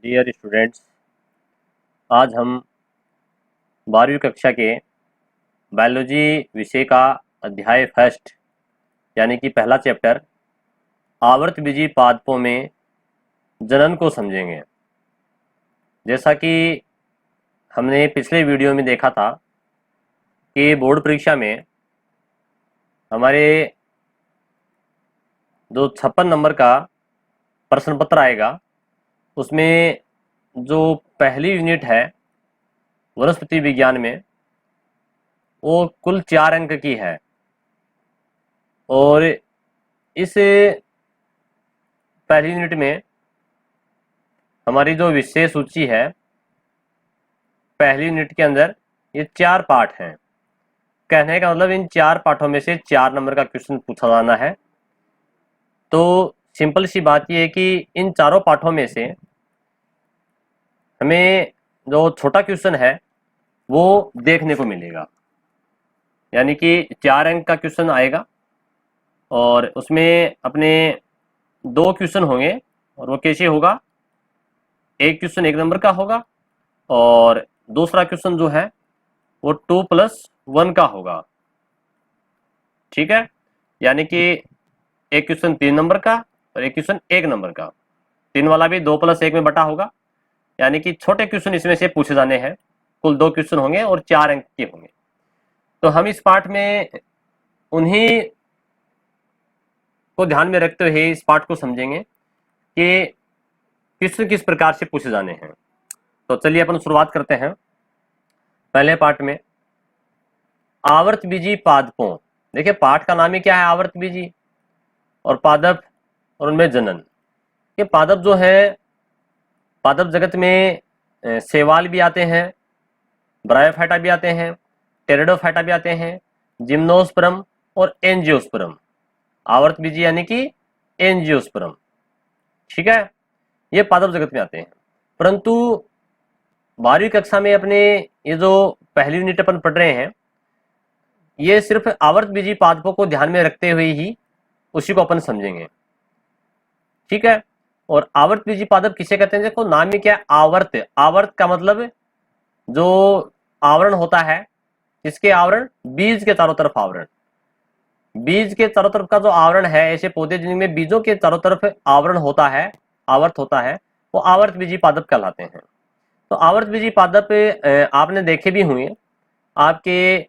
Dear students, आज हम 12वीं कक्षा के बायोलॉजी विषय का अध्याय फर्स्ट यानी कि पहला चैप्टर आवर्तबीजी पादपों में जनन को समझेंगे। जैसा कि हमने पिछले वीडियो में देखा था कि बोर्ड परीक्षा में हमारे जो 56 नंबर का प्रश्न पत्र आएगा उसमें जो पहली यूनिट है वनस्पति विज्ञान में वो कुल 4 अंक की है और इस पहली यूनिट में हमारी जो विषय सूची है पहली यूनिट के अंदर ये 4 पाठ हैं। कहने का मतलब इन 4 पाठों में से 4 नंबर का क्वेश्चन पूछा जाना है। तो सिंपल सी बात ये है कि इन चारों पाठों में से हमें जो छोटा क्वेश्चन है वो देखने को मिलेगा, यानी कि 4 अंक का क्वेश्चन आएगा और उसमें अपने 2 क्वेश्चन होंगे और वो कैसे होगा, एक क्वेश्चन 1 नंबर का होगा और दूसरा क्वेश्चन जो है वो 2+1 का होगा। ठीक है, यानी कि एक क्वेश्चन 3 नंबर का और एक क्वेश्चन 1 नंबर का। 3 वाला भी 2+1 में बटा होगा, यानी कि छोटे क्वेश्चन इसमें से पूछे जाने हैं। कुल 2 क्वेश्चन होंगे और 4 अंक के होंगे। तो हम इस पाठ में उन्हीं को ध्यान में रखते हुए इस पाठ को समझेंगे कि क्वेश्चन किस प्रकार से पूछे जाने हैं। तो चलिए अपन शुरुआत करते हैं। पहले पाठ में आवर्तबीजी पादपों, देखिए पाठ का नाम ही क्या है, आवर्तबीजी और पादप और उनमें जनन। ये पादप जो है, पादप जगत में शैवाल भी आते हैं, ब्रायोफाइटा भी आते हैं, टेरिडोफाइटा भी आते हैं, जिम्नोस्पर्म और एंजियोस्पर्म। आवर्तबीजी यानी कि एंजियोस्पर्म। ठीक है, ये पादप जगत में आते हैं। परंतु 12वीं कक्षा में अपने ये जो पहली यूनिट अपन पढ़ रहे हैं ये सिर्फ आवर्तबीजी पादपों को ध्यान में रखते हुए ही उसी को अपन समझेंगे। ठीक है, और आवर्तबीजी पादप किसे कहते हैं? देखो नाम में क्या है, आवर्त। आवर्त का मतलब जो आवरण होता है, इसके आवरण बीज के चारों तरफ आवरण, बीज के चारों तरफ का जो आवरण है, ऐसे पौधे जिनमें बीजों के चारों तरफ आवरण होता है, आवर्त होता है, वो आवर्तबीजी पादप कहलाते हैं। तो आवर्तबीजी पादप आपने देखे भी हुए आपके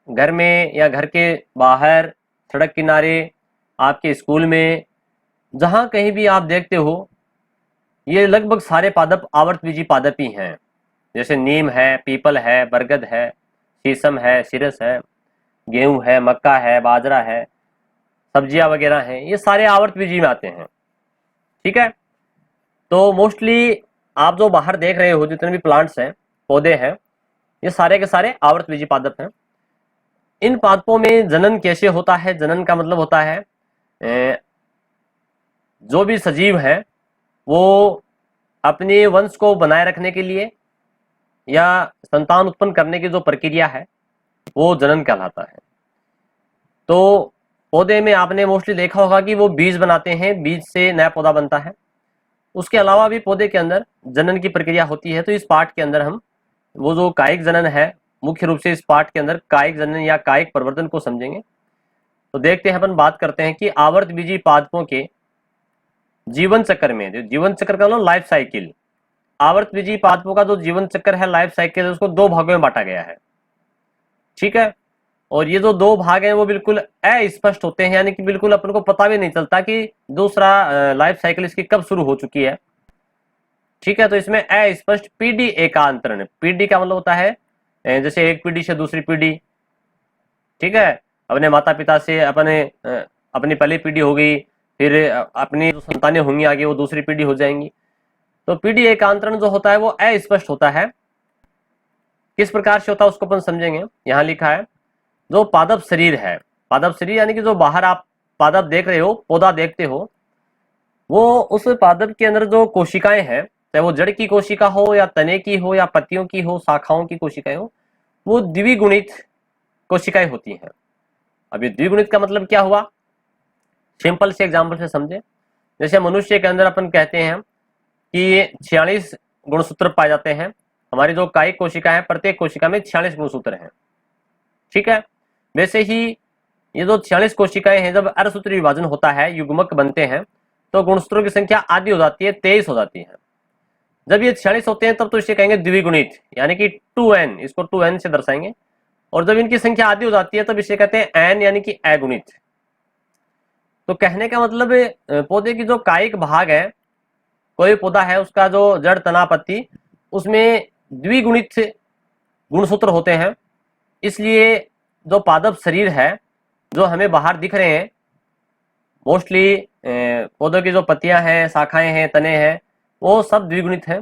घर में या घर के बाहर, सड़क किनारे, आपके स्कूल में, जहां कहीं भी आप देखते हो ये लगभग सारे पादप आवर्तबीजी पादप ही हैं। जैसे नीम है, पीपल है, बरगद है, शीशम है, सिरस है, गेहूं है, मक्का है, बाजरा है, सब्जियां वगैरह हैं, ये सारे आवर्तबीजी में आते हैं। ठीक है, तो मोस्टली आप जो बाहर देख रहे हो जितने भी प्लांट्स हैं, पौधे हैं, ये सारे के सारे आवर्तबीजी पादप हैं। इन पादपों में जनन कैसे होता है? जनन का मतलब होता है जो भी सजीव है वो अपने वंश को बनाए रखने के लिए या संतान उत्पन्न करने की जो प्रक्रिया है वो जनन कहलाता है। तो पौधे में आपने मोस्टली देखा होगा कि वो बीज बनाते हैं, बीज से नया पौधा बनता है। उसके अलावा भी पौधे के अंदर जनन की प्रक्रिया होती है। तो इस पाठ के अंदर हम वो जो कायिक जनन है, मुख्य रूप से इस पाठ के अंदर कायिक जनन या कायिक प्रवर्धन को समझेंगे। तो देखते हैं, अपन बात करते हैं कि आवर्तबीजी पादपों के जीवन चक्र में, जो जीवन चक्र का मतलब लाइफ साइकिल, आवर्तबीजी पादपों का जो जीवन चक्र है, लाइफ साइकिल, उसको 2 भागों में बांटा गया है। ठीक है, और ये जो 2 भाग हैं वो बिल्कुल अस्पष्ट होते हैं, यानी कि बिल्कुल अपन को पता भी नहीं चलता कि दूसरा लाइफ साइकिल इसकी कब शुरू हो चुकी है। ठीक है, तो इसमें अस्पष्ट पीढ़ी एकांतरण, पीढ़ी का मतलब होता है जैसे एक पीढ़ी से दूसरी पीढ़ी। ठीक है, अपने माता पिता से अपनी पहली पीढ़ी हो गई, फिर अपनी जो संतानें होंगी आगे वो दूसरी पीढ़ी हो जाएंगी। तो पीढ़ी एकांतरण जो होता है वो अस्पष्ट होता है। किस प्रकार से होता है उसको अपन समझेंगे। यहाँ लिखा है जो पादप शरीर है, पादप शरीर यानी कि जो बाहर आप पादप देख रहे हो, पौधा देखते हो, वो उस पादप के अंदर जो कोशिकाएं हैं, चाहे वो जड़ की कोशिका हो या तने की हो या पत्तियों की हो, शाखाओं की कोशिकाएं हो, वो द्विगुणित कोशिकाएं होती हैं। अब ये द्विगुणित का मतलब क्या हुआ, सिंपल से एग्जाम्पल से समझे। जैसे मनुष्य के अंदर अपन कहते हैं कि 46 गुणसूत्र पाए जाते हैं। हमारी जो कायिक कोशिका है, प्रत्येक कोशिका में 46 गुणसूत्र हैं। ठीक है, वैसे ही ये जो 46 कोशिकाएं हैं, जब अर्धसूत्री विभाजन होता है, युग्मक बनते हैं, तो गुणसूत्रों की संख्या आधी हो जाती है, 23 हो जाती है। जब ये 46 होते हैं तब तो इसे कहेंगे द्विगुणित, यानी कि 2n, इसको 2n से दर्शाएंगे। और जब इनकी संख्या आधी हो जाती है तब इसे कहते हैं n, यानी कि अगुणित। तो कहने का मतलब पौधे की जो कायिक भाग है, कोई पौधा है उसका जो जड़, तना, पत्ती, उसमें द्विगुणित गुणसूत्र होते हैं। इसलिए जो पादप शरीर है जो हमें बाहर दिख रहे हैं, मोस्टली पौधों की जो पत्तियां हैं, शाखाएं हैं, तने हैं, वो सब द्विगुणित हैं।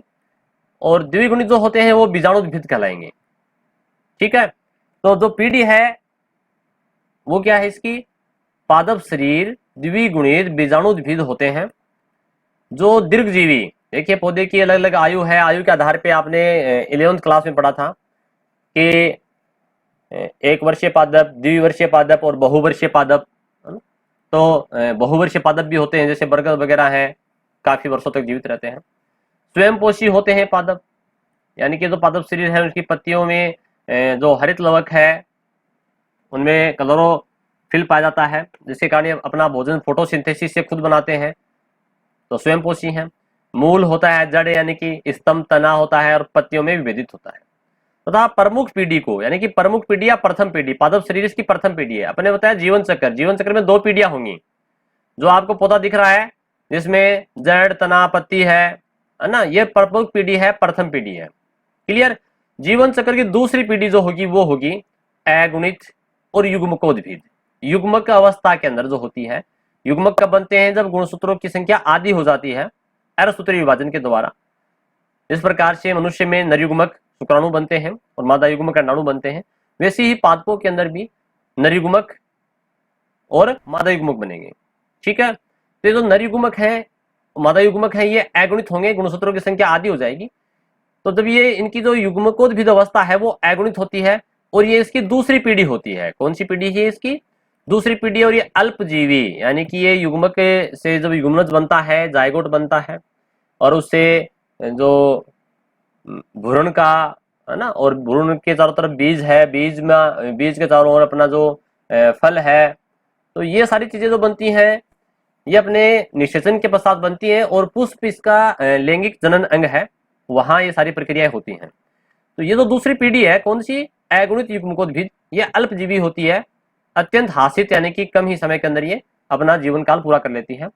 और द्विगुणित जो होते हैं वो बीजाणुद्भिद कहलाएंगे। ठीक है, तो जो पीढ़ी है वो क्या है इसकी, पादप शरीर द्विगुणित बीजाणुद्भिद होते हैं जो दीर्घजीवी। देखिए पौधे की अलग अलग आयु है, आयु के आधार पे आपने 11वीं क्लास में पढ़ा था कि 1 वर्षीय पादप, द्विवर्षीय पादप और बहुवर्षीय पादप। तो बहुवर्षीय पादप भी होते हैं, जैसे बरगद वगैरह है, काफी वर्षों तक जीवित रहते हैं। स्वयंपोषी होते हैं पादप, यानी कि जो पादप शरीर है उसकी पत्तियों में जो हरित लवक है उनमें क्लोरोफिल पाया जाता है, जिसके कारण ये अपना भोजन फोटोसिंथेसिस से खुद बनाते हैं, तो स्वयंपोषी हैं। मूल होता है, जड़ यानी कि स्तंभ, तना होता है, और पत्तियों में विभेदित होता है। तथा प्रमुख पीढ़ी को, यानी कि प्रमुख पीढ़ी या प्रथम पीढ़ी, पादप शरीर इसकी प्रथम पीढ़ी है। अपने बताया जीवन चक्र, जीवन चक्र में 2 पीढ़ियां होंगी। जो आपको पौधा दिख रहा है जिसमें जड़, तना, पत्ती है ना, ये प्रमुख पीढ़ी है, प्रथम पीढ़ी है। क्लियर। जीवन चक्र की दूसरी पीढ़ी जो होगी वो होगी अगुणित और युग्मकोद्भिद। युग्मक अवस्था के अंदर जो होती है, युग्मक कब बनते हैं, जब गुणसूत्रों की संख्या आधी हो जाती है अर्धसूत्री विभाजन के द्वारा। इस प्रकार से मनुष्य में नरयुग्मक शुक्राणु बनते हैं और मादा युग्मक अंडाणु बनते हैं, वैसे ही पादपों के अंदर भी नरयुग्मक और मादा युग्मक बनेंगे। ठीक है, तो ये जो नरयुग्मक है, मादा युग्मक है, ये अगुणित होंगे, गुणसूत्रों की संख्या आधी हो जाएगी। तो जब ये इनकी जो युग्मकोद्भिद अवस्था है वो अगुणित होती है, और ये इसकी दूसरी पीढ़ी होती है। कौन सी पीढ़ी है इसकी, दूसरी पीढ़ी। और ये अल्पजीवी, यानी कि ये युग्मक से जब युग्मनज बनता है, जायगोट बनता है, और उससे जो भ्रूण का है ना, और भ्रूण के चारों तरफ बीज है, बीज के चारों ओर अपना जो फल है, तो ये सारी चीजें जो बनती हैं ये अपने निषेचन के पश्चात बनती है, और पुष्प इसका लैंगिक जनन अंग है, वहां ये सारी प्रक्रियाएं होती हैं। तो ये जो दूसरी पीढ़ी है, कौन सी, अगुणित युग्मकोद्भिद, ये अल्पजीवी होती है, अत्यंत हासित, यानी कि कम ही समय के अंदर ये अपना जीवन काल पूरा कर लेती है।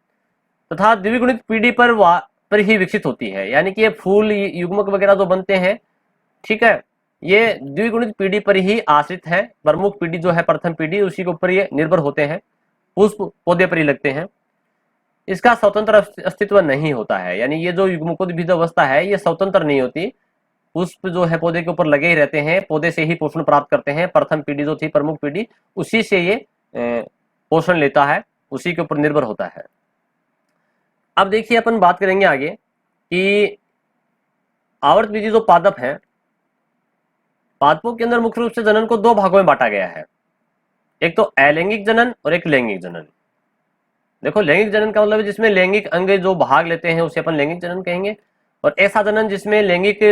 तथा द्विगुणित पीढ़ी पर ही विकसित होती है, यानी कि ये फूल, युग्मक वगैरह जो बनते हैं, ठीक है, ये द्विगुणित पीढ़ी पर ही आश्रित है। प्रमुख पीढ़ी जो है, प्रथम पीढ़ी, उसी के ऊपर ये निर्भर होते हैं, पुष्प पौधे पर ही लगते हैं। इसका स्वतंत्र अस्तित्व नहीं होता है, यानी ये जो युग्मकोद्भिद अवस्था है ये स्वतंत्र नहीं होती। पुष्प जो है पौधे के ऊपर लगे ही रहते हैं, पौधे से ही पोषण प्राप्त करते हैं। प्रथम पीढ़ी जो थी, प्रमुख पीढ़ी, उसी से ये पोषण लेता है, उसी के ऊपर निर्भर होता है। अब देखिए अपन बात करेंगे आगे कि आवर्तबीजी जो पादप है, पादपों के अंदर मुख्य रूप से जनन को 2 भागों में बांटा गया है, एक तो अलैंगिक जनन और एक लैंगिक जनन। देखो, लैंगिक जनन का मतलब जिसमें लैंगिक अंग जो भाग लेते हैं उसे अपन लैंगिक जनन कहेंगे, और ऐसा जनन जिसमें लैंगिक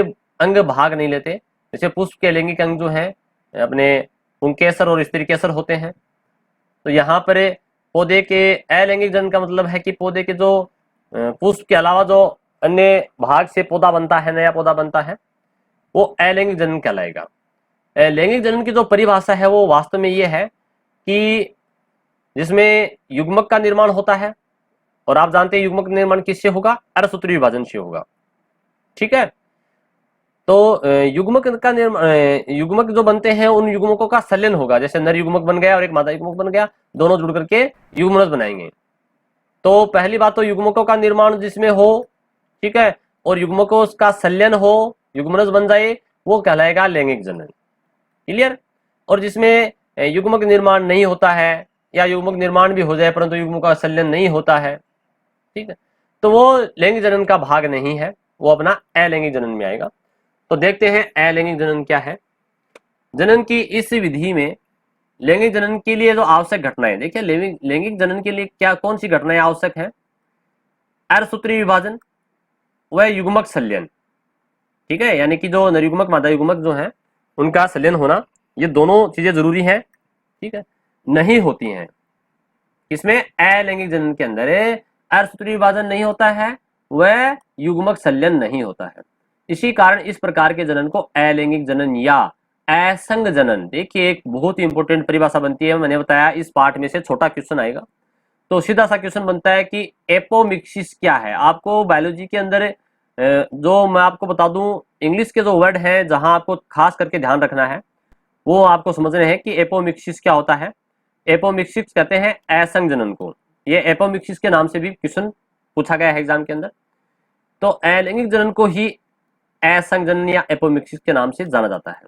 अंग भाग नहीं लेते, जैसे पुष्प के लैंगिक अंग जो है अपने पुंकेसर और स्त्री केसर होते हैं। तो यहाँ पर पौधे के अलैंगिक जनन का मतलब है कि पौधे के जो पुष्प के अलावा जो अन्य भाग से पौधा बनता है, नया पौधा बनता है, वो अलैंगिक जनन कहलाएगा। लैंगिक जनन की जो परिभाषा है वो वास्तव में ये है कि जिसमें युग्मक का निर्माण होता है, और आप जानते हैं युग्मक निर्माण किससे होगा, अर्धसूत्री विभाजन से होगा। ठीक है, तो युग्मक का निर्माण, युग्मक जो बनते हैं उन युग्मकों का संलयन होगा, जैसे नर युग्मक बन गया और एक मादा युग्मक बन गया, दोनों जुड़ करके युग्मनज बनाएंगे। तो पहली बात तो युग्मकों का निर्माण जिसमें हो, ठीक है, और युग्मकों का संलयन हो, युग्मनज बन जाए, वो कहलाएगा लैंगिक जनन। क्लियर। और जिसमें युग्मक निर्माण नहीं होता है, या युग्मक निर्माण भी हो जाए परंतु युग्मक का संलयन नहीं होता है, ठीक है, तो वो लैंगिक जनन का भाग नहीं है, वो अपना अलैंगिक जनन में आएगा। तो देखते हैं अलैंगिक जनन क्या है। जनन की इस विधि में लैंगिक जनन के लिए जो आवश्यक घटनाएं, देखिए लैंगिक जनन के लिए क्या कौन सी घटनाएं आवश्यक है, अर्धसूत्री विभाजन, वह युग्मक संलयन, ठीक है, यानी कि जो नरयुग्मक मादा युग्मक जो है उनका संलयन होना, ये दोनों चीजें जरूरी हैं, ठीक है, नहीं होती हैं। इसमें अलैंगिक जनन के अंदर अर्धसूत्री विभाजन नहीं होता है, वह युग्मक संलयन नहीं होता है। इसी कारण इस प्रकार के जनन को अलैंगिक जनन या असंग जनन, देखिए एक बहुत ही इंपॉर्टेंट परिभाषा बनती है, मैंने बताया इस पार्ट में से छोटा क्वेश्चन आएगा, तो सीधा सा क्वेश्चन बनता है कि एपोमिक्सिस क्या है। आपको बायोलॉजी के अंदर जो मैं आपको बता दूं, इंग्लिश के जो वर्ड हैं जहां आपको खास करके ध्यान रखना है वो आपको समझने हैं कि एपोमिक्सिस क्या होता है। एपोमिक्सिस कहते हैं असंग जनन को, ये एपोमिक्सिस के नाम से भी क्वेश्चन पूछा गया है एग्जाम के अंदर। तो अलैंगिक जनन को ही असंग जनन या एपोमिक्सिस के नाम से जाना जाता है।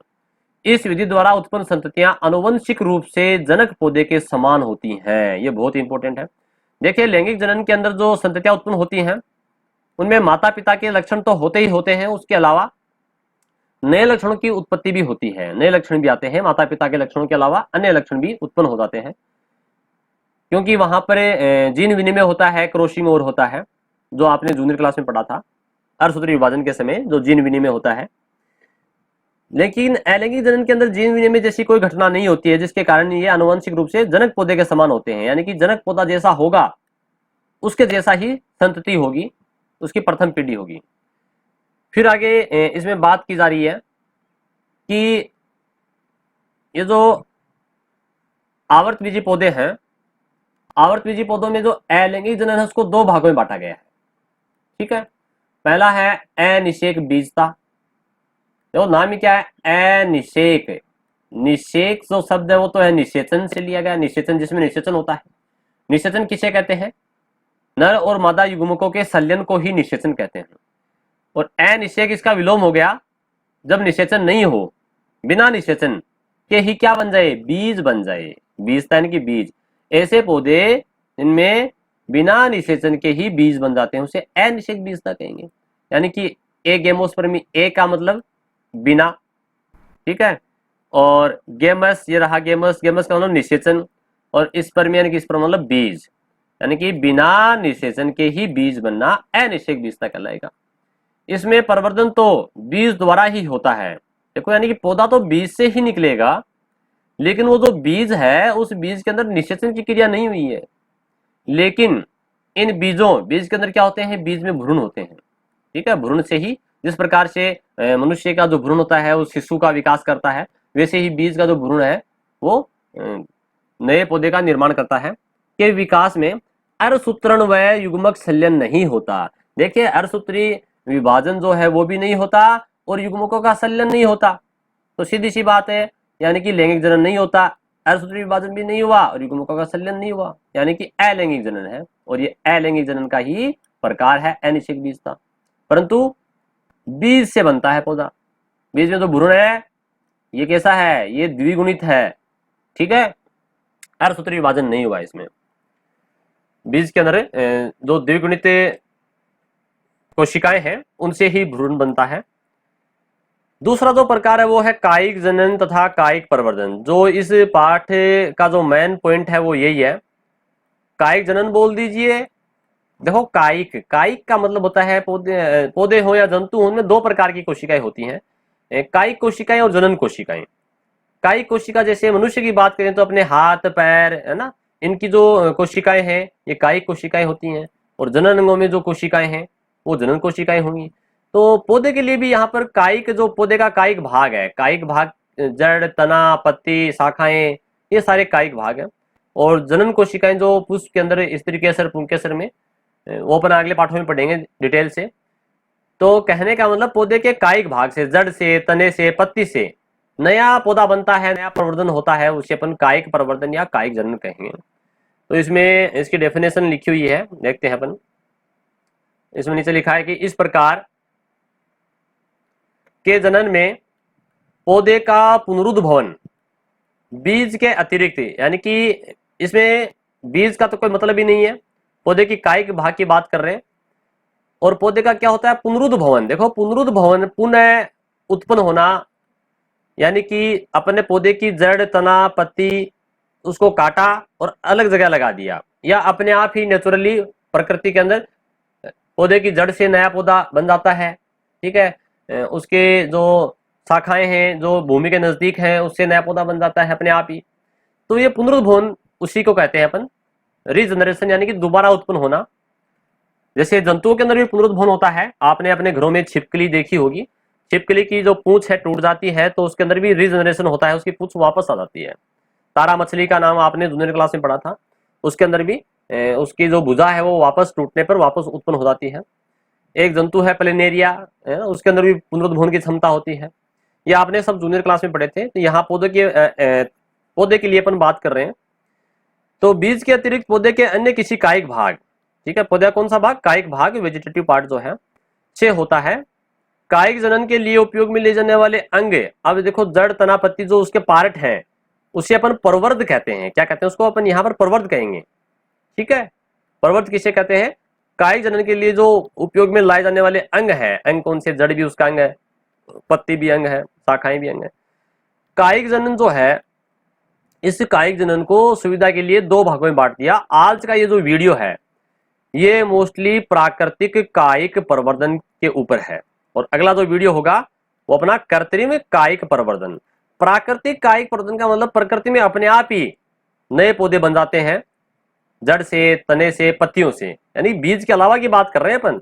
इस विधि द्वारा उत्पन्न संततियां आनुवंशिक रूप से जनक पौधे के समान होती हैं, ये बहुत इंपॉर्टेंट है। देखिए लैंगिक जनन के अंदर जो संततियां उत्पन्न होती हैं उनमें माता पिता के लक्षण तो होते ही होते हैं, उसके अलावा नए लक्षणों की उत्पत्ति भी होती है, नए लक्षण भी आते हैं, माता पिता के लक्षणों के अलावा अन्य लक्षण भी उत्पन्न हो जाते हैं, क्योंकि वहां पर जीन विनिमय होता है, क्रॉसिंग ओवर होता है, जो आपने जूनियर क्लास में पढ़ा था, अर्धसूत्री विभाजन के समय जो जीन विनिमय होता है। लेकिन अलैंगिक जनन के अंदर जीन विनिमय जैसी कोई घटना नहीं होती है, जिसके कारण ये आनुवंशिक रूप से जनक पौधे के समान होते हैं, यानी कि जनक पौधा जैसा होगा उसके जैसा ही संतति होगी, उसकी प्रथम पीढ़ी होगी। फिर आगे इसमें बात की जा रही है कि ये जो आवर्तबीजी पौधे हैं, आवर्तबीजी पौधों में जो अलैंगिक जनन है उसको दो भागों में बांटा गया है, ठीक है। पहला है अनिषेक बीजता, देखो नाम ही क्या है, अनिषेक। निषेक जो शब्द है वो तो है निषेचन से लिया गया, निषेचन जिसमें निषेचन होता है। निषेचन किसे कहते हैं, नर और मादा युग्मकों के संलयन को ही निषेचन कहते हैं। और अनिषेक इसका विलोम हो गया जब निषेचन नहीं हो, बिना निषेचन के ही क्या बन जाए, बीज बन जाए, बीजता यानी कि बीज। ऐसे पौधे इनमें बिना निषेचन के ही बीज बन जाते हैं, उसे अनिषेक बीजता कहेंगे। यानी कि ए गेमोस्पर्मी, ए का मतलब बिना, ठीक है, और गेमस, ये रहा गेमस, गेमस का मतलब निषेचन, और स्पर्मी यानी कि स्पर्म मतलब बीज, यानी कि बिना निषेचन के ही बीज बनना अनिषेक बीजता कहलाएगा। इसमें प्रवर्धन तो बीज द्वारा ही होता है, देखो यानी कि पौधा तो बीज से ही निकलेगा, लेकिन वो जो बीज है उस बीज के अंदर निषेचन की क्रिया नहीं हुई है। लेकिन इन बीजों, बीज के अंदर क्या होते हैं, बीज में भ्रूण होते हैं, ठीक है। भ्रूण से ही, जिस प्रकार से मनुष्य का जो भ्रूण होता है वो शिशु का विकास करता है, वैसे ही बीज का जो भ्रूण है वो नए पौधे का निर्माण करता है। के विकास में अर्धसूत्रण व युग्मक संलयन नहीं होता। देखिए अर्धसूत्री विभाजन जो है वो भी नहीं होता और युग्मकों का संलयन नहीं होता, तो सीधी सी बात है, यानी कि लैंगिक जनन नहीं होता, अर्धसूत्री विभाजन भी नहीं हुआ और युग्मकों का संलयन नहीं हुआ, यानी कि अलैंगिक जनन है। और ये अलैंगिक जनन का ही प्रकार है अनिषेक बीजता, परंतु बीज से बनता है पौधा। बीज में जो भ्रूण है ये कैसा है, ये द्विगुणित है, ठीक है, अर्धसूत्री विभाजन नहीं हुआ इसमें। बीज के अंदर जो द्विगुणित कोशिकाएं हैं उनसे ही भ्रूण बनता है। दूसरा जो प्रकार है वो है कायिक जनन तथा कायिक प्रवर्धन। जो इस पाठ का जो मेन पॉइंट है वो यही है, कायिक जनन बोल दीजिए। देखो कायिक, कायिक का मतलब होता है पौधे हो या जंतु हो, उनमें दो प्रकार की कोशिकाएं होती हैं, कायिक कोशिकाएं और जनन कोशिकाएं। कायिक कोशिका जैसे मनुष्य की बात करें तो अपने हाथ पैर है ना, इनकी जो कोशिकाएं हैं ये कायिक कोशिकाएं होती हैं, और जनन अंगों में जो कोशिकाएं हैं वो जनन कोशिकाएं होंगी। तो पौधे के लिए भी यहाँ पर कायिक, जो पौधे का कायिक भाग है, कायिक भाग जड़, तना, पत्ती, शाखाएं, ये सारे कायिक भाग हैं। और जनन कोशिकाएं जो पुष्प के अंदर, स्त्री केसर, पुंकेसर में, वो अपन अगले पाठों में पढ़ेंगे डिटेल से। तो कहने का मतलब पौधे के कायिक भाग से, जड़ से, तने से, पत्ती से नया पौधा बनता है, नया प्रवर्धन होता है, उसे अपन कायिक प्रवर्धन या कायिक जनन कहेंगे। तो इसमें इसकी डेफिनेशन लिखी हुई है, देखते हैं अपन। इसमें नीचे लिखा है कि इस प्रकार के जनन में पौधे का पुनरुद्भवन बीज के अतिरिक्त, यानी कि इसमें बीज का तो कोई मतलब ही नहीं है, पौधे की कायिक भाग की बात कर रहे हैं। और पौधे का क्या होता है, पुनरुद्भवन। देखो पुनरुद्भवन, पुनः उत्पन्न होना, यानी कि अपने पौधे की जड़, तना, पत्ती उसको काटा और अलग जगह लगा दिया, या अपने आप ही नेचुरली प्रकृति के अंदर पौधे की जड़ से नया पौधा बन जाता है, ठीक है। उसके जो शाखाएं हैं जो भूमि के नजदीक हैं उससे नया पौधा बन जाता है अपने आप ही। तो ये पुनरुद्भवन उसी को कहते हैं अपन रीजनरेशन, यानी कि दोबारा उत्पन्न होना। जैसे जंतुओं के अंदर भी पुनरुद्भवन होता है, आपने अपने घरों में छिपकली देखी होगी, छिपकली की जो पूंछ है टूट जाती है तो उसके अंदर भी रीजनरेशन होता है, उसकी पूंछ वापस आ जाती है। तारा मछली का नाम आपने जूनियर क्लास में पढ़ा था, उसके अंदर भी उसकी जो भुजा है वो वापस टूटने पर वापस उत्पन्न हो जाती है। एक जंतु है प्लेनेरिया, उसके अंदर भी पुनरुद्भवन की क्षमता होती है। ये आपने सब जूनियर क्लास में पढ़े थे। तो यहाँ पौधे के लिए अपन बात कर रहे हैं। तो बीज के अतिरिक्त पौधे के अन्य किसी कायिक भाग, ठीक है, पौधे कौन सा भाग, कायिक भाग, वेजिटेटिव पार्ट जो है से होता है। कायिक जनन के लिए उपयोग में ले जाने वाले अंग, अब देखो जड़ तना पत्ती जो उसके पार्ट हैं उसे अपन प्रवर्ध कहते हैं। क्या कहते हैं उसको, अपन यहाँ पर प्रवर्ध कहेंगे, ठीक है। प्रवर्ध किसे कहते हैं, कायिक जनन के लिए जो उपयोग में लाए जाने वाले अंग है। अंग कौन से, जड़ भी उसका अंग है, पत्ती भी अंग है, शाखाएं भी अंग है। कायिक जनन जो है, इस कायिक जनन को सुविधा के लिए दो भागों में बांट दिया। आज का ये जो वीडियो है ये मोस्टली प्राकृतिक कायिक प्रवर्धन के ऊपर है, और अगला जो वीडियो होगा वो अपना कृत्रिम कायिक प्रवर्धन। प्राकृतिक कायिक प्रवर्धन का मतलब प्रकृति में अपने आप ही नए पौधे बन जाते हैं, जड़ से, तने से, पत्तियों से, यानी बीज के अलावा की बात कर रहे हैं अपन,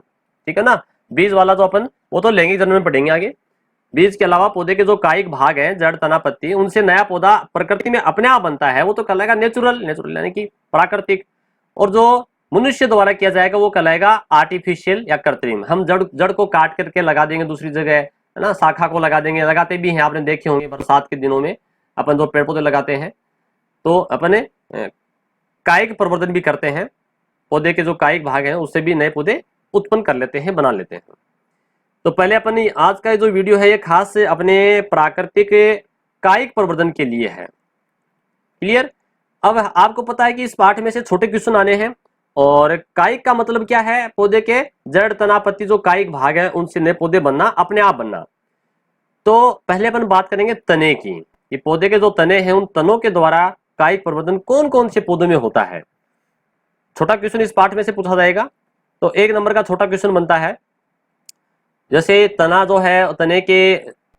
ठीक है ना। बीज वाला तो अपन वो तो लैंगिक जन्म में पढ़ेंगे आगे। बीज के अलावा पौधे के जो कायिक भाग हैं, जड़, तना, पत्ती, उनसे नया पौधा प्रकृति में अपने आप बनता है, वो तो कहलाएगा नेचुरल, नेचुरल यानी कि प्राकृतिक। और जो मनुष्य द्वारा किया जाएगा वो कहलाएगा आर्टिफिशियल या कृत्रिम। हम जड़ को काट करके लगा देंगे दूसरी जगह, है ना, शाखा को लगा देंगे, लगाते भी हैं, आपने देखे होंगे बरसात के दिनों में अपन जो पेड़ पौधे लगाते हैं तो अपने कायिक प्रवर्धन भी करते हैं, पौधे के जो कायिक भाग हैं उससे भी नए पौधे उत्पन्न कर लेते हैं, बना लेते हैं। तो पहले अपन आज का जो वीडियो है ये खास अपने प्राकृतिक कायिक प्रवर्धन के लिए है, क्लियर। अब आपको पता है कि इस पाठ में से छोटे क्वेश्चन आने हैं, और कायिक का मतलब क्या है, पौधे के जड़, तना, पत्ती जो कायिक भाग है उनसे नए पौधे बनना, अपने आप बनना। तो पहले अपन बात करेंगे तने की, ये पौधे के जो तने हैं उन तनों के द्वारा कायिक प्रवर्धन कौन कौन से पौधों में होता है। छोटा क्वेश्चन इस पाठ में से पूछा जाएगा। तो एक नंबर का छोटा क्वेश्चन बनता है, जैसे तना जो है, तने के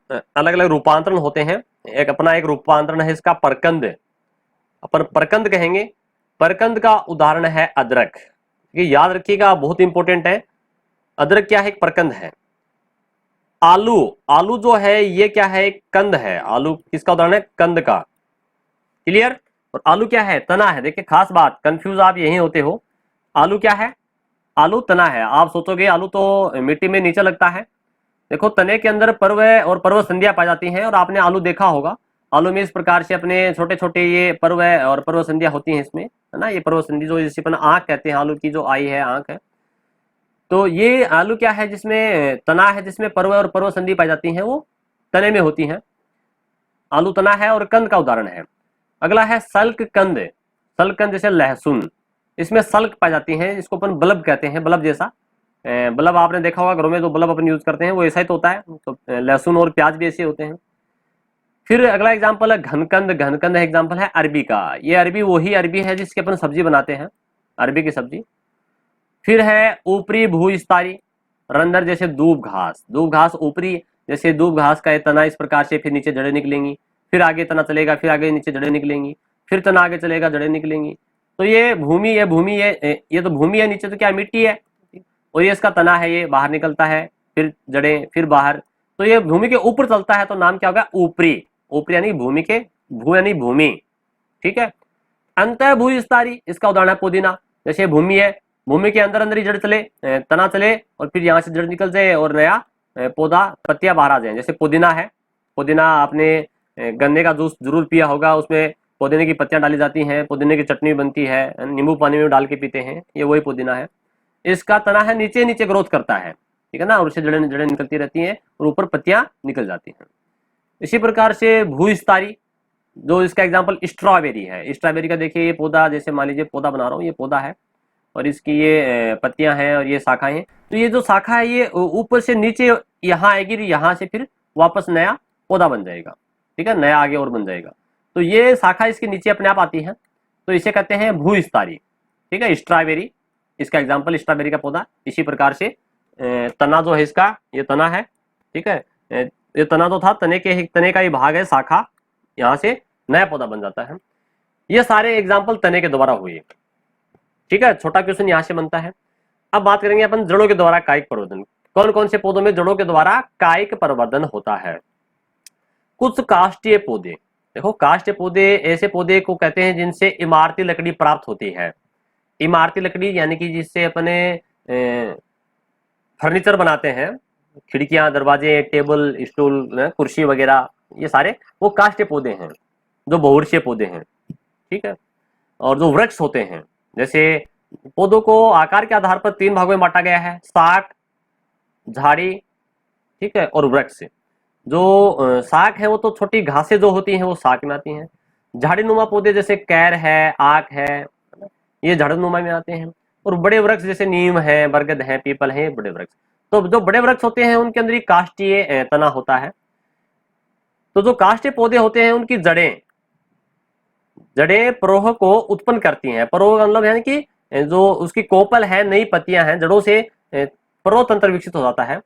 अलग अलग रूपांतरण होते हैं। एक अपना एक रूपांतरण है इसका परकंद, अपन परकंद कहेंगे। परकंद का उदाहरण है अदरक, ये याद रखिएगा, बहुत इंपॉर्टेंट है। अदरक क्या है, एक परकंद है। आलू, आलू जो है ये क्या है, एक कंद है। आलू किसका उदाहरण है, कंद का, क्लियर। और आलू क्या है, तना है। देखिए खास बात, कंफ्यूज आप यही होते हो, आलू क्या है, आलू तना है। आप सोचोगे आलू तो मिट्टी में नीचे लगता है, देखो तने के अंदर पर्व और पर्व संधियां पाई जाती हैं, और आपने आलू देखा होगा, आलू में इस प्रकार से अपने छोटे छोटे ये पर्व और पर्व संधियां होती हैं इसमें, है ना। ये पर्व संधि जो जिसे अपन आंख कहते हैं, आलू की जो आई है आंख है, तो ये आलू क्या है, जिसमें तना है, जिसमें पर्व और पर्व संधि पाई जाती हैं, वो तने में होती हैं। आलू तना है और कंद का उदाहरण है। अगला है सल्क कंद, सल्क कंद जैसे लहसुन, इसमें सल्क पाई जाती हैं, इसको अपन बल्ब कहते हैं, बल्ब जैसा। बल्ब आपने देखा होगा घरों में, जो बल्ब अपन यूज करते हैं वो ऐसा ही तो होता है। तो लहसुन और प्याज भी ऐसे होते हैं। फिर अगला एग्जाम्पल है घनकंद, घनकंद एग्जाम्पल है अरबी का। ये अरबी वही अरबी है जिसकी अपन सब्जी बनाते हैं, अरबी की सब्जी। फिर है ऊपरी भूविस्तारी रंध्र, जैसे दूब घास, दूब घास ऊपरी, जैसे दूब घास का तना इस प्रकार से, फिर नीचे जड़ें निकलेंगी, फिर आगे तना चलेगा, फिर आगे नीचे जड़ें निकलेंगी, फिर तना आगे चलेगा, जड़ें निकलेंगी। तो ये भूमि है, भूमि है, ये तो भूमि है, नीचे तो क्या मिट्टी है, और ये इसका तना है, ये बाहर निकलता है, फिर जड़ें, फिर बाहर। तो ये भूमि के ऊपर चलता है, तो नाम क्या होगा, ऊपरी। ऊपरी यानी भूमि के, भू यानी भूमि, ठीक है। अंत भूविस्तारी, इसका उदाहरण है पुदीना। जैसे भूमि है, भूमि के अंदर अंदर ही जड़ चले, तना चले, और फिर यहाँ से जड़ निकल जाए और नया पौधा, पत्तियां बाहर आ जाए। जैसे पुदीना है, पुदीना आपने गन्ने का जूस जरूर पिया होगा, उसमें पुदीने की पत्तियां डाली जाती हैं, पुदीने की चटनी बनती है, नींबू पानी में डाल के पीते हैं, ये वही पुदीना है। इसका तना है, नीचे नीचे ग्रोथ करता है, ठीक है ना, और उससे जड़ें जड़ें निकलती रहती हैं और ऊपर पत्तियां निकल जाती हैं। इसी प्रकार से भूविस्तारी, जो इसका एग्जाम्पल स्ट्रॉबेरी है। स्ट्रॉबेरी का देखिए ये पौधा, जैसे मान लीजिए पौधा बना रहा हूँ, ये पौधा है और इसकी ये पत्तियां हैं और ये शाखाएं हैं। तो ये जो शाखा है ये ऊपर से नीचे यहाँ आएगी, यहाँ से फिर वापस नया पौधा बन जाएगा, ठीक है, नया आगे और बन जाएगा। तो ये शाखा इसके नीचे अपने आप आती है, तो इसे कहते हैं भूविस्तारी, ठीक है, स्ट्रॉबेरी। इसका एग्जाम्पल स्ट्रॉबेरी का पौधा। इसी प्रकार से तना जो है इसका, ये तना है, ठीक है, ये तना तो था, तने का ही भाग है, शाखा, यहाँ से नया पौधा बन जाता है। ये सारे एग्जाम्पल तने के द्वारा हुए, ठीक है। छोटा क्वेश्चन यहाँ से बनता है। अब बात करेंगे अपन जड़ों के द्वारा कायिक परिवर्तन। कौन कौन से पौधों में जड़ों के द्वारा कायिक परिवर्तन होता है? कुछ काष्ठीय पौधे, देखो काष्ठीय पौधे ऐसे पौधे को कहते हैं जिनसे इमारती लकड़ी प्राप्त होती है। इमारती लकड़ी यानी कि जिससे अपने फर्नीचर बनाते हैं, खिड़कियां, दरवाजे, टेबल, स्टूल, कुर्सी वगैरह, ये सारे वो काष्ठीय पौधे हैं जो बहुवर्षीय पौधे हैं, ठीक है। और जो वृक्ष होते हैं, जैसे पौधों को आकार के आधार पर 3 भागों में बांटा गया है, शाक, झाड़ी, ठीक है, और वृक्ष। जो शाक है वो तो छोटी घासें जो होती हैं वो शाक में आती हैं। झाड़ी नुमा पौधे जैसे कैर है, आक है, ये झाड़ी नुमा में आते हैं। और बड़े वृक्ष जैसे नीम है, बरगद है, पीपल है, बड़े वृक्ष। तो जो बड़े वृक्ष होते हैं उनके अंदर ही काष्ठीय तना होता है। तो जो काष्ठीय पौधे होते हैं उनकी जड़ें परोह को उत्पन्न करती हैं। परोह मतलब यानी कि जो उसकी कोपल है, नई पत्तियां हैं, जड़ों से परोह तंत्र विकसित हो जाता है,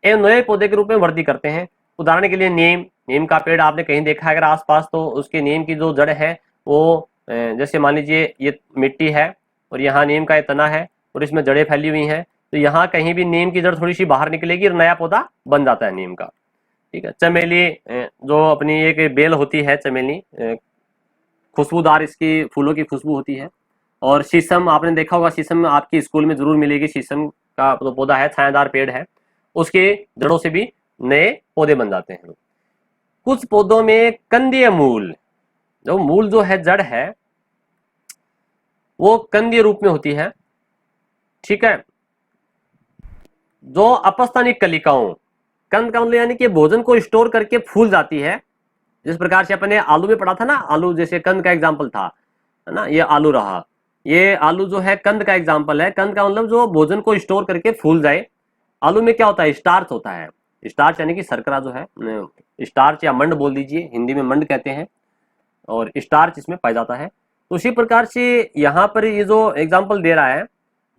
एवं नए पौधे के रूप में वृद्धि करते हैं। उदाहरण के लिए नीम का पेड़ आपने कहीं देखा है अगर आसपास, तो उसके नीम की जो जड़ है वो जैसे मान लीजिए ये मिट्टी है और यहाँ नीम का ये तना है और इसमें जड़ें फैली हुई हैं, तो यहाँ कहीं भी नीम की जड़ थोड़ी सी बाहर निकलेगी और नया पौधा बन जाता है नीम का, ठीक है। चमेली जो अपनी एक बेल होती है, चमेली खुशबूदार, इसकी फूलों की खुशबू होती है। और शीशम आपने देखा होगा, शीशम आपकी स्कूल में जरूर मिलेगी। शीशम का जो पौधा है, छायादार पेड़ है, उसके जड़ों से भी नए पौधे बन जाते हैं। कुछ पौधों में कंदीय मूल, जो मूल जो है, जड़ है, वो कंदीय रूप में होती है, ठीक है। जो अपस्थानिक कलिकाओं, कंद का मतलब यानी कि भोजन को स्टोर करके फूल जाती है। जिस प्रकार से अपने आलू में पढ़ा था ना, आलू जैसे कंद का एग्जाम्पल था, है ना, ये आलू रहा, ये आलू जो है कंद का एग्जाम्पल है। कंद का मतलब जो भोजन को स्टोर करके फूल जाए। आलू में क्या होता है? स्टार्च होता है। स्टार्च यानी कि शर्करा जो है, स्टार्च या मंड बोल दीजिए, हिंदी में मंड कहते हैं, और स्टार्च इसमें पाया जाता है। तो उसी प्रकार से यहाँ पर ये जो एग्जाम्पल दे रहा है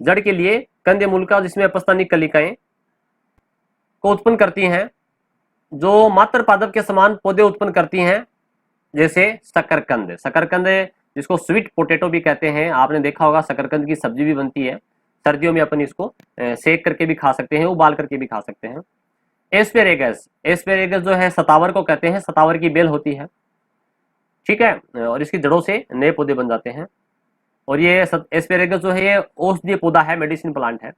जड़ के लिए, कंद मूल का, जिसमें अपस्थानिक कलिकाएं को उत्पन्न करती हैं, जो मात्र पादप के समान पौधे उत्पन्न करती हैं, जैसे शकरकंद। शकरकंद जिसको स्वीट पोटैटो भी कहते हैं, आपने देखा होगा, शकरकंद की सब्जी भी बनती है। सर्दियों में अपन इसको सेक करके भी खा सकते हैं, उबाल करके भी खा सकते हैं। एस्पेरेगस, एस्पेरेगस जो है सतावर को कहते हैं, सतावर की बेल होती है, ठीक है, और इसकी जड़ों से नए पौधे बन जाते हैं। और ये एस्पेरेगस जो है ये औषधीय पौधा है, मेडिसिन प्लांट है।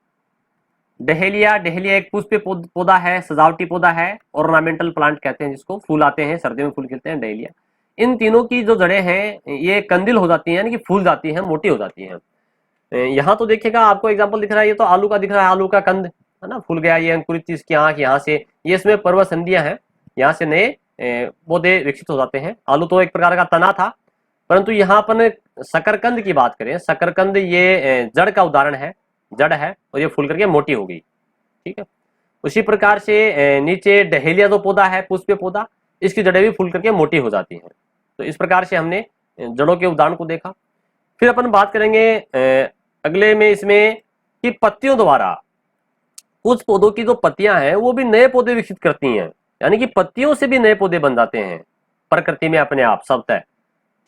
डहेलिया, डहेलिया एक पुष्प पौधा है, सजावटी पौधा है, ऑर्नामेंटल प्लांट कहते हैं जिसको, फूल आते हैं, सर्दियों में फूल खिलते हैं, डहेलिया। इन तीनों की जो जड़ें हैं ये कंदिल हो जाती हैं, यानी कि फूल जाती हैं, मोटी हो जाती हैं। यहाँ तो देखिएगा आपको एग्जाम्पल दिख रहा है, ये तो आलू का दिख रहा है, आलू का कंद है ना, फूल गया, ये अंकुरित इसकी आंख, यहाँ से ये इसमें पर्व संधियां हैं, यहाँ से नए पौधे विकसित हो जाते हैं। आलू तो एक प्रकार का तना था, परंतु यहाँ अपन शकरकंद की बात करें, शकरकंद ये जड़ का उदाहरण है, जड़ है और ये फूल करके मोटी हो गई, ठीक है। उसी प्रकार से नीचे डहेलिया जो पौधा है, पुष्प पौधा, इसकी जड़ें भी फूल करके मोटी हो जाती हैं। तो इस प्रकार से हमने जड़ों के उदाहरण को देखा। फिर अपन बात करेंगे अगले में इसमें कि पत्तियों द्वारा, कुछ पौधों की जो पत्तियां हैं वो भी नए पौधे विकसित करती हैं, यानी कि पत्तियों से भी नए पौधे बन जाते हैं प्रकृति में अपने आप स्वतः,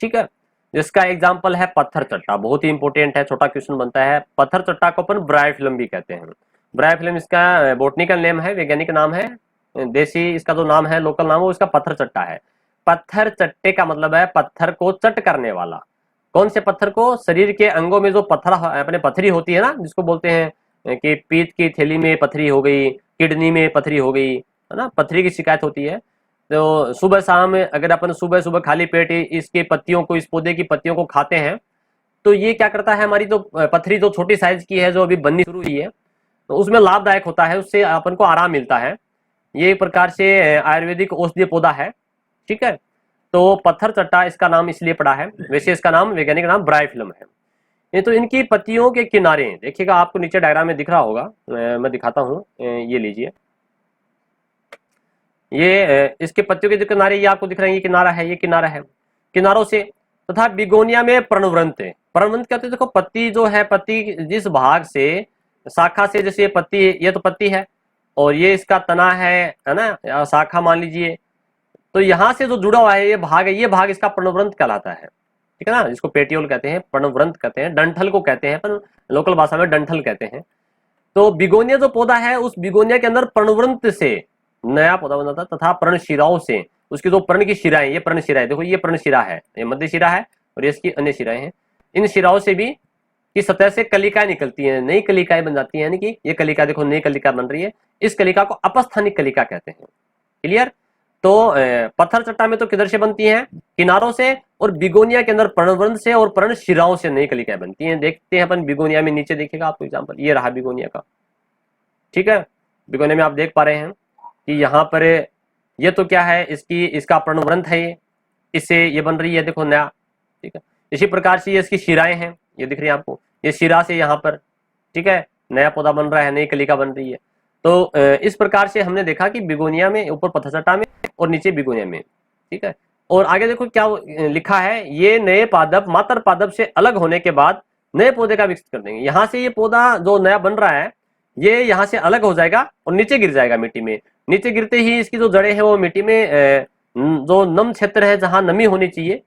ठीक है। जिसका एग्जाम्पल है पत्थर चट्टा, बहुत ही इंपॉर्टेंट है, छोटा क्वेश्चन बनता है। पत्थर चट्टा को अपन ब्रायोफिल्म भी कहते हैं। ब्रायोफिल्म इसका बोटनिकल नेम है, वैज्ञानिक नाम है, देसी इसका जो नाम है, लोकल नाम, वो इसका पत्थर चट्टा है। पत्थर चट्टे का मतलब है पत्थर को चट करने वाला। कौन से पत्थर को? शरीर के अंगों में जो पत्थर अपने पथरी होती है ना, जिसको बोलते हैं कि पीत की थैली में पथरी हो गई, किडनी में पथरी हो गई, है ना, पथरी की शिकायत होती है। तो सुबह शाम अगर अपन सुबह सुबह खाली पेट इसके पत्तियों को, इस पौधे की पत्तियों को खाते हैं, तो ये क्या करता है, हमारी जो पथरी जो छोटी साइज की है, जो अभी बननी शुरू हुई है, तो उसमें लाभदायक होता है, उससे अपन को आराम मिलता है। ये एक प्रकार से आयुर्वेदिक औषधीय पौधा है, ठीक है। तो पत्थर चट्टा इसका नाम इसलिए पड़ा है, वैसे इसका नाम, वैज्ञानिक नाम ब्रायोफिल्म है। ये तो इनकी पत्तियों के किनारे देखिएगा, आपको नीचे डायग्राम में दिख रहा होगा, मैं दिखाता हूँ, ये लीजिए, ये इसके पत्तियों के जो किनारे ये आपको दिख रहे हैं, ये किनारा है, ये किनारा है, किनारों से तथा बिगोनिया में पर्णवृंत, पर्णवृंत क्या होते हैं? देखो पत्ती जो है, पत्ती जिस भाग से, शाखा से, जैसे ये पत्ती, ये तो पत्ती है और ये इसका तना है ना, या शाखा मान लीजिए, तो यहाँ से जो जुड़ा हुआ है ये भाग है, ये भाग इसका पर्णवृंत कहलाता है, ठीक है ना, जिसको पेटियोल कहते हैं, पर्णवृंत कहते हैं, डंठल को कहते हैं, पर लोकल भाषा में डंठल कहते हैं। तो बिगोनिया जो पौधा है, उस बिगोनिया के अंदर पर्णवृंत से नया पौधा बनता है, तथा पर्णशिराओं से, उसकी जो पर्ण की शिराएं, ये पर्ण शिराएं, देखो ये पर्ण शिरा है, ये मध्य शिरा है और ये इसकी अन्य शिराएं हैं, इन शिराओं से भी की सतह से कलिकाएं निकलती हैं, नई कलिकाएं बन जाती हैं, यानी कि ये कलिका देखो नई कलिका बन रही है, इस कलिका को अपस्थानिक कलिका कहते हैं। क्लियर? तो पत्थर चट्टा में तो किधर से बनती हैं? किनारों से, और बिगोनिया के अंदर पर्णवृंत से और पर्ण शिराओं से नई कलिकाएं बनती हैं। देखते हैं अपन बिगोनिया में, नीचे देखिएगा आपको एग्जाम्पल, ये रहा बिगोनिया का, ठीक है। बिगोनिया में आप देख पा रहे हैं कि यहाँ पर ये तो क्या है, इसका पर्णवृंत है, ये इससे ये बन रही है, देखो नया, ठीक है। इसी प्रकार से ये इसकी शिराएं हैं, ये दिख रही है आपको, ये शिरा से यहाँ पर, ठीक है, नया पौधा बन रहा है, नई कलिका बन रही है। तो इस प्रकार से हमने देखा कि बिगोनिया में ऊपर पत्थरचट्टा में और नीचे बिगोनिया में, ठीक है। और आगे देखो क्या लिखा है, ये नए पादप मात्र पादप से अलग होने के बाद नए पौधे का विकसित कर देंगे। यहाँ से ये पौधा जो नया बन रहा है, ये यहाँ से अलग हो जाएगा और नीचे गिर जाएगा मिट्टी में। नीचे गिरते ही इसकी जो जड़ें हैं वो मिट्टी में, जो नम क्षेत्र है जहां नमी होनी चाहिए,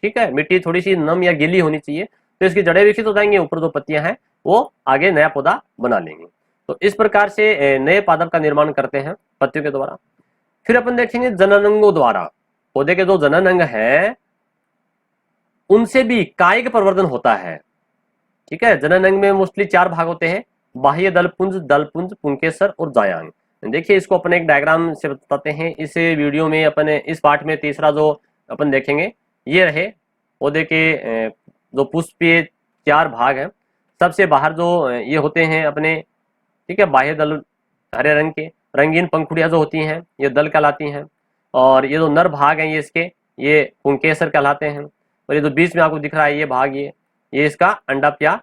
ठीक है, मिट्टी थोड़ी सी नम या गीली होनी चाहिए, तो इसकी जड़ें विकसित हो जाएंगी, ऊपर जो पत्तियां हैं वो आगे नया पौधा बना लेंगे। तो इस प्रकार से नए पादप का निर्माण करते हैं पत्तियों के द्वारा। फिर अपन देखेंगे जननांगों द्वारा, पौधे के जो जनन अंग है उनसे भी कायिक प्रवर्धन होता है, ठीक है। जनन अंग में मोस्टली 4 भाग होते हैं, बाह्य दलपुंज, पुंकेसर और जायांग। देखिए इसको अपन एक डायग्राम से बताते हैं इस वीडियो में। अपन इस पार्ट में तीसरा जो अपन देखेंगे ये रहे पौधे के जो पुष्पीय 4 भाग हैं। सबसे बाहर जो ये होते हैं अपने, ठीक है, बाह्य दल हरे रंग के, रंगीन पंखुड़ियां जो होती हैं ये दल कहलाती हैं, और ये जो नर भाग हैं ये इसके, ये पुंकेसर कहलाते हैं, और ये जो बीच में आपको दिख रहा है ये भाग, ये इसका अंडाप्या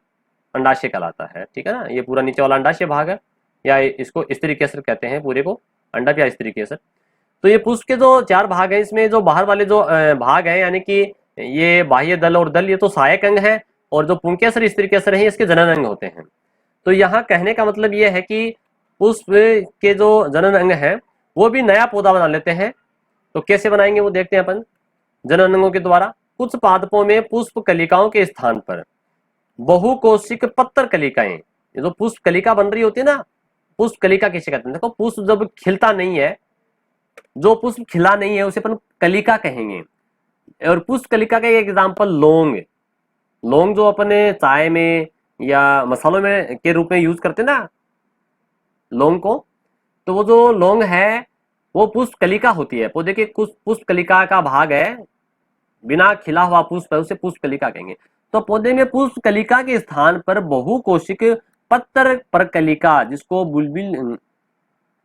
अंडाशय कहलाता है, ठीक है ना। ये पूरा नीचे वाला अंडाशय भाग है, या इसको स्त्री केसर कहते हैं, पूरे को अंडाप्या स्त्री केसर। तो ये पुष्प के जो 4 भाग हैं, इसमें जो बाहर वाले जो भाग हैं, यानी कि ये बाह्य दल और दल, ये तो सहायक अंग है, और जो पुंकेसर स्त्री केसर है इसके जनन अंग होते हैं। तो यहाँ कहने का मतलब ये है कि पुष्प के जो जनन अंग है वो भी नया पौधा बना लेते हैं। तो कैसे बनाएंगे वो देखते हैं अपन, जनन अंगों के द्वारा। कुछ पादपों में पुष्प कलिकाओं के स्थान पर बहुकोशिक पत्तर कलिकाएं, ये जो पुष्प कलिका बन रही होती है ना, पुष्प कलिका किसे कहते हैं? देखो पुष्प जब खिलता नहीं है, जो पुष्प खिला नहीं है उसे अपन कलिका कहेंगे। और पुष्प कलिका का एक एग्जाम्पल लौंग, लौंग जो अपने चाय में या मसालों में के रूप में यूज करते हैं ना लौंग को, तो वो जो लौंग है वो पुष्प कलिका होती है, पौधे के कुछ पुष्प कलिका का भाग है, बिना खिला हुआ पुष्प है उसे पुष्प कलिका कहेंगे। तो पौधे में पुष्प कलिका के स्थान पर बहुकोशिक पत्तर परकलिका, जिसको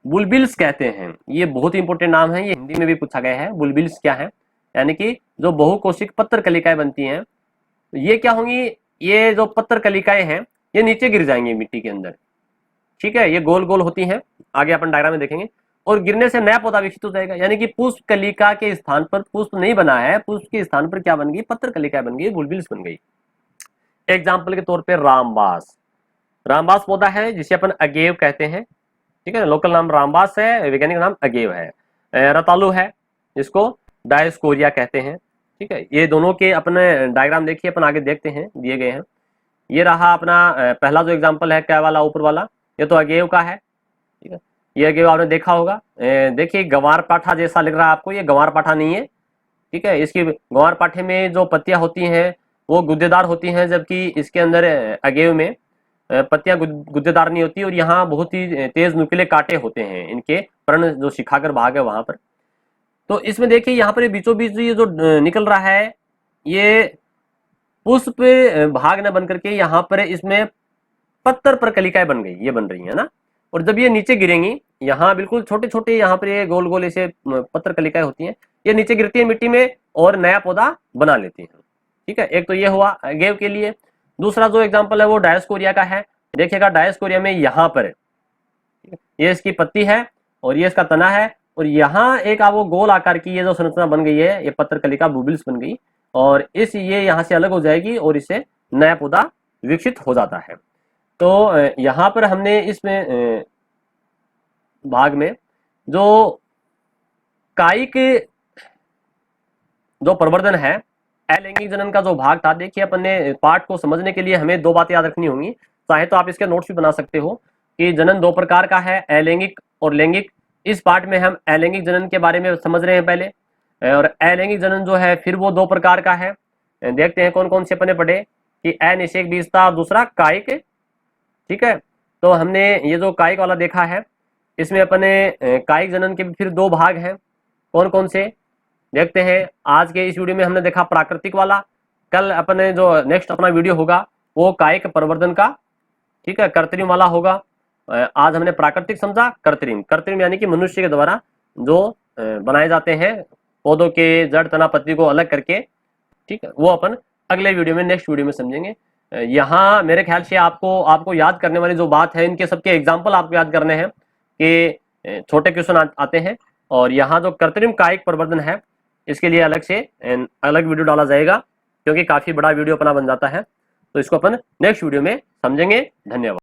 बुलबिल्स कहते हैं, ये बहुत इंपॉर्टेंट नाम है, ये हिंदी में भी पूछा गया है। बुलबिल्स क्या है? यानी कि जो बहुकोशिक पत्तर कलिकाएं बनती हैं, तो ये क्या होंगी? ये जो पत्तर कलिकाएं हैं ये नीचे गिर जाएंगी मिट्टी के अंदर, ठीक है, ये गोल गोल होती हैं, आगे अपन डायग्राम में देखेंगे, और गिरने से नया पौधा विकसित हो जाएगा। यानी कि पुष्प कलिका के स्थान पर पुष्प नहीं बना है, पुष्प के स्थान पर क्या बन गई? पत्तर कलिका बन गई, बुलबिल्स बन गई। एग्जाम्पल के तौर पर रामबास, रामबास पौधा है जिसे अपन अगेव कहते हैं, ठीक है, लोकल नाम रामबास है, वैज्ञानिक नाम अगेव है। रतालू है जिसको डायस्कोरिया कहते हैं, ठीक है। ये दोनों के अपने डायग्राम देखिए, अपन आगे देखते हैं, दिए गए हैं। ये रहा अपना पहला जो एग्जांपल है, क्या वाला? ऊपर वाला, ये तो अगेव का है, ठीक है। ये अगेव आपने देखा होगा, देखिए गंवार पाठा जैसा लग रहा है आपको, ये गंवार पाठा नहीं है, ठीक है। इसकी गंवार पाठे में जो पत्तियां होती हैं वो गुद्देदार होती हैं, जबकि इसके अंदर अगेव में पत्तियां गुद्देदार नहीं होती, और यहाँ बहुत ही तेज नुकीले कांटे होते हैं इनके पर्ण जो शिखागर भाग है वहां पर। तो इसमें देखिए यहाँ पर बीचों बीच ये जो निकल रहा है, ये पुष्प भाग न बन करके यहाँ पर इसमें पत्तर पर कलिकाएं बन गई, ये बन रही है ना। और जब ये नीचे गिरेंगी, यहाँ बिल्कुल छोटे छोटे यहाँ पर ये गोल गोल ऐसे पत्तर कलिकाएं होती हैं, ये नीचे गिरती है मिट्टी में और नया पौधा बना लेती है, ठीक है। एक तो ये हुआ अगेव के लिए। दूसरा जो एग्जाम्पल है वो डायस्कोरिया का है। देखिएगा डायस्कोरिया में यहाँ पर ये इसकी पत्ती है और ये इसका तना है, और यहाँ एक वो गोल आकार की ये जो संरचना बन गई है, ये पत्तर कलिका बुलबिल्स बन गई, और ये यहाँ से अलग हो जाएगी और इसे नया पौधा विकसित हो जाता है। तो यहाँ पर हमने इसमें भाग में जो कायिक जो प्रवर्धन है, अलैंगिक जनन का जो भाग था, देखिए अपन ने पाठ को समझने के लिए हमें दो बातें याद रखनी होंगी। चाहे तो आप इसके नोट्स भी बना सकते हो कि जनन दो प्रकार का है, अलैंगिक और लैंगिक। इस पाठ में हम अलैंगिक जनन के बारे में समझ रहे हैं पहले, और अलैंगिक जनन जो है फिर वो दो प्रकार का है। देखते हैं कौन कौन से अपने पढ़े कि अनिषेक बीजता और दूसरा कायिक। ठीक है, तो हमने ये जो कायिक वाला देखा है, इसमें अपने कायिक जनन के फिर दो भाग हैं। कौन कौन से देखते हैं। आज के इस वीडियो में हमने देखा प्राकृतिक वाला, कल अपने जो नेक्स्ट अपना वीडियो होगा वो कायिक प्रवर्धन का, ठीक है, कृत्रिम वाला होगा। आज हमने प्राकृतिक समझा, कृत्रिम, कृत्रिम यानी कि मनुष्य के द्वारा जो बनाए जाते हैं पौधों के जड़ तना पत्ती को अलग करके, ठीक है, वो अपन अगले वीडियो में, नेक्स्ट वीडियो में समझेंगे। यहाँ मेरे ख्याल से आपको याद करने वाली जो बात है, इनके सबके एग्जाम्पल आपको याद करने हैं कि छोटे क्वेश्चन आते हैं। और यहाँ जो कृत्रिम कायिक प्रवर्धन है, इसके लिए अलग से अलग वीडियो डाला जाएगा, क्योंकि काफी बड़ा वीडियो अपना बन जाता है। तो इसको अपन नेक्स्ट वीडियो में समझेंगे। धन्यवाद।